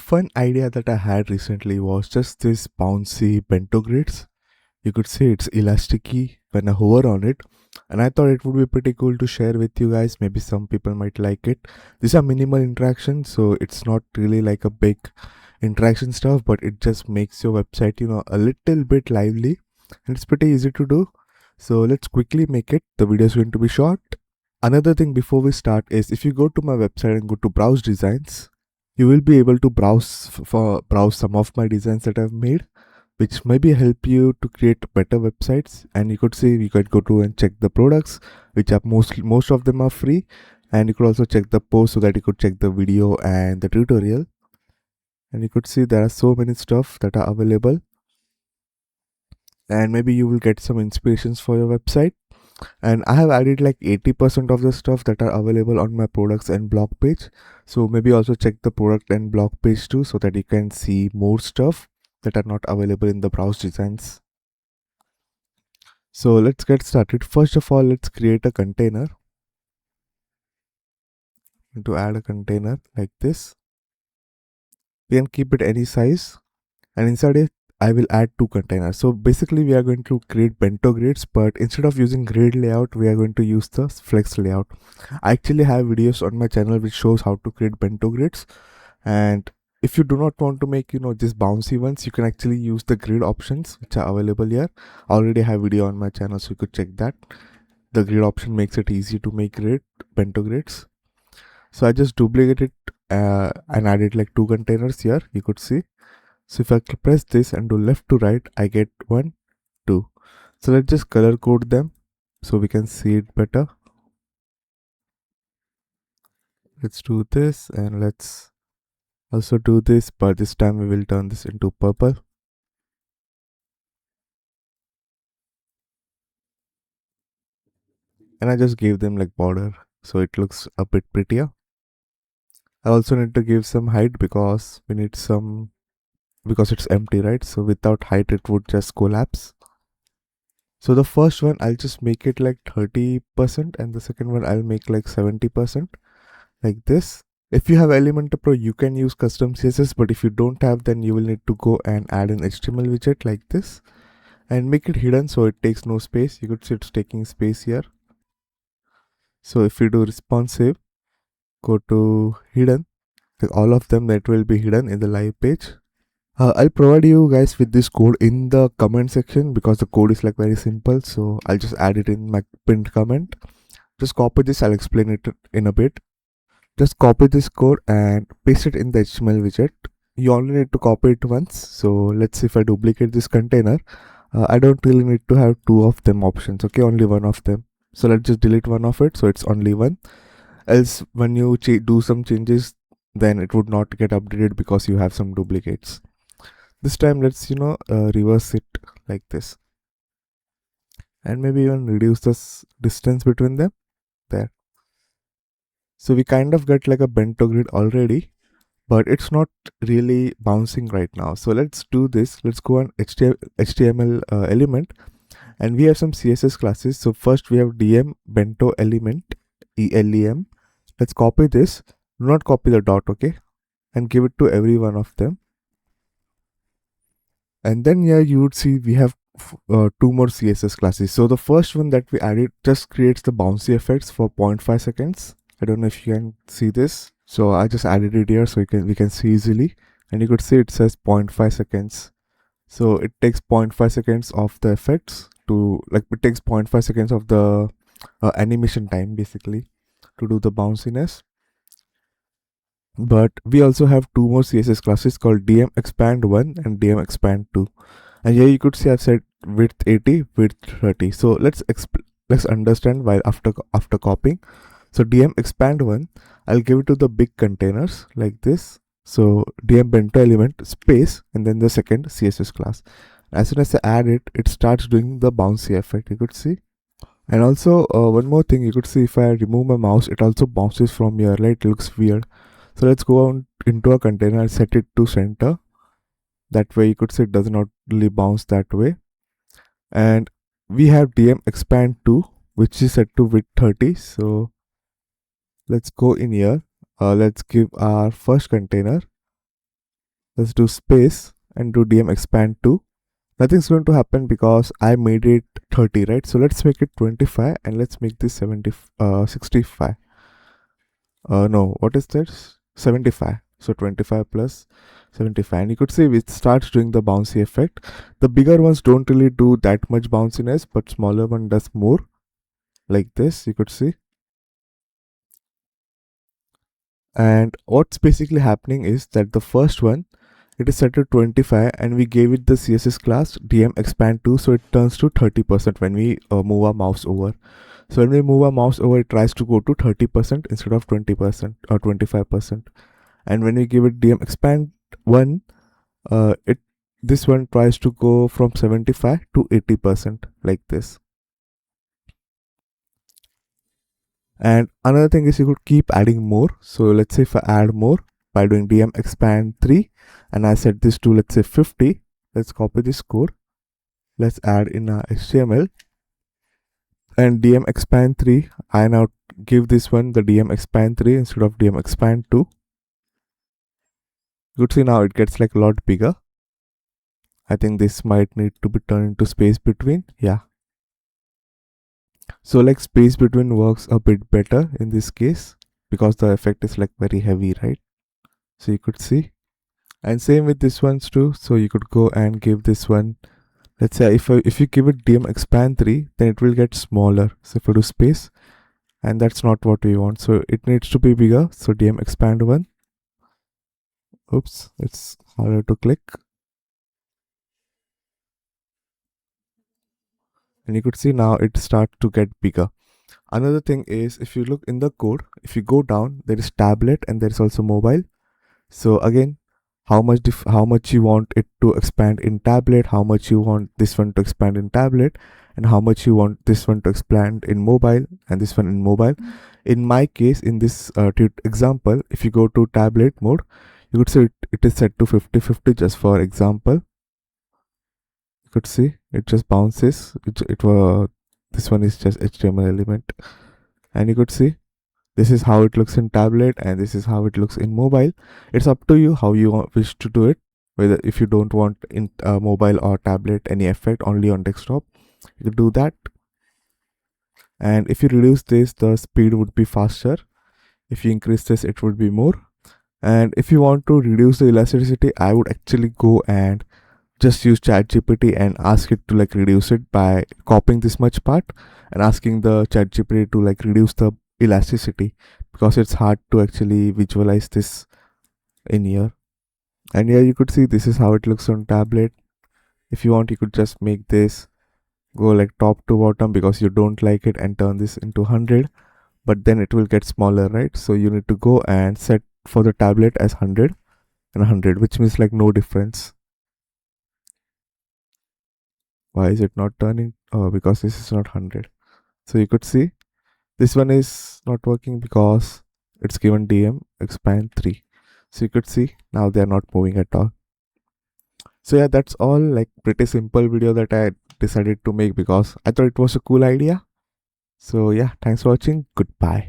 fun idea that I had recently was just this bouncy bento grids. You could say it's elasticy when I hover on it, and I thought it would be pretty cool to share with you guys. Maybe some people might like it. These are minimal interactions, so it's not really like a big interaction stuff, but it just makes your website, a little bit lively, and it's pretty easy to do. So let's quickly make it. The video is going to be short. Another thing before we start is if you go to my website and go to browse designs, you will be able to browse some of my designs that I've made, which maybe help you to create better websites. And you could see you could go to and check the products, which are most of them are free, and you could also check the post so that you could check the video and the tutorial. And you could see there are so many stuff that are available, and maybe you will get some inspirations for your website. And I have added like 80% of the stuff that are available on my products and blog page. So maybe also check the product and blog page too, so that you can see more stuff that are not available in the browse designs. So let's get started. First of all, let's create a container. To add a container like this, we can keep it any size, and inside it I will add 2 containers. So basically we are going to create bento grids, but instead of using grid layout, we are going to use the flex layout. I actually have videos on my channel which shows how to create bento grids, and if you do not want to make just bouncy ones, you can actually use the grid options which are available here. I already have video on my channel, so you could check that. The grid option makes it easy to make bento grids. So I just duplicated it and added like 2 containers here, you could see. So if I press this and do left to right, I get 1, 2. So let's just color code them so we can see it better. Let's do this, and let's also do this, but this time we will turn this into purple. And I just gave them like border, so it looks a bit prettier. I also need to give some height because we need some, because it's empty, right? So without height it would just collapse. So the first one I'll just make it like 30%, and the second one I'll make like 70%, like this. If you have Elementor Pro, you can use custom CSS, but if you don't have, then you will need to go and add an HTML widget like this and make it hidden so it takes no space. You could see it's taking space here. So if you do responsive, go to hidden, like all of them that will be hidden in the live page. I'll provide you guys with this code in the comment section because the code is like very simple. So I'll just add it in my pinned comment. Just copy this, I'll explain it in a bit. Just copy this code and paste it in the HTML widget. You only need to copy it once. So let's see, if I duplicate this container, I don't really need to have 2 of them options, okay, only 1 of them. So let's just delete 1 of it, so it's only 1. Else when you do some changes, then it would not get updated because you have some duplicates. This time let's reverse it like this, and maybe even reduce the distance between them there. So we kind of get like a bento grid already, but it's not really bouncing right now. So let's do this. Let's go on HTML element, and we have some CSS classes. So first we have DM bento element ELEM. Let's copy this. Do not copy the dot, okay, and give it to every one of them. And then here you would see we have 2 more CSS classes. So the first one that we added just creates the bouncy effects for 0.5 seconds. I don't know if you can see this. So I just added it here so we can see easily, and you could see it says 0.5 seconds. So it takes 0.5 seconds of the effects to, like, it takes 0.5 seconds of the animation time basically to do the bounciness. But we also have 2 more CSS classes called DM expand 1 and DM expand 2. And here you could see I've said width 80, width 30. So let's understand why after copying. So DM expand 1, I'll give it to the big containers like this. So DM bento element space and then the second CSS class. As soon as I add it, it starts doing the bouncy effect, you could see. And also one more thing, you could see if I remove my mouse, it also bounces from here, right? It looks weird. So let's go on into a container, set it to center. That way you could see it does not really bounce that way. And we have DM expand 2, which is set to width 30. So let's go in here. Let's give our first container let's do space and do DM expand 2. Nothing's going to happen because I made it 30, right? So let's make it 25 and let's make this 65. No, what is this? 75. So 25 plus 75. And you could see it starts doing the bouncy effect. The bigger ones don't really do that much bounciness, but smaller one does more. Like this, you could see. And what's basically happening is that the first one, it is set to 25 and we gave it the CSS class DM expand 2, so it turns to 30% when we move our mouse over. So when we move our mouse over, it tries to go to 30% instead of 20% or 25%. And when we give it DM expand 1, this one tries to go from 75 to 80% like this. And another thing is you could keep adding more. So let's say if I add more by doing DM expand 3 and I set this to, let's say, 50, let's copy this code. Let's add in our HTML and DM expand 3. I now give this one the DM expand 3 instead of DM expand 2. You could see now it gets like a lot bigger. I think this might need to be turned into space between. Yeah. So like space between works a bit better in this case because the effect is like very heavy, right? So you could see. And same with this ones too. So you could go and give this one, let's say if you give it DM expand 3, then it will get smaller. So if I do space, and that's not what we want. So it needs to be bigger. So DM expand 1. Oops, it's harder to click. And you could see now it starts to get bigger. Another thing is, if you look in the code, if you go down, there is tablet and there is also mobile. So again, how much you want it to expand in tablet, how much you want this one to expand in tablet, and how much you want this one to expand in mobile and this one in mobile. In my case, in this example, if you go to tablet mode, you could see it is set to 50-50 just for example. You could see it just bounces. This one is just HTML element, and you could see this is how it looks in tablet and this is how it looks in mobile. It's up to you how you wish to do it, whether if you don't want in mobile or tablet any effect, only on desktop, you could do that. And if you reduce this, the speed would be faster. If you increase this, it would be more. And if you want to reduce the elasticity, I would actually go and just use ChatGPT and ask it to like reduce it by copying this much part and asking the ChatGPT to like reduce the elasticity, because it's hard to actually visualize this in here. And here you could see this is how it looks on tablet. If you want, you could just make this go like top to bottom because you don't like it and turn this into 100, but then it will get smaller, right? So you need to go and set for the tablet as 100 and 100, which means like no difference. Why is it not turning? Oh, because this is not 100. So you could see this one is not working because it's given DM expand 3. So you could see now they are not moving at all. So yeah, that's all, like pretty simple video that I decided to make because I thought it was a cool idea. So yeah, thanks for watching. Goodbye.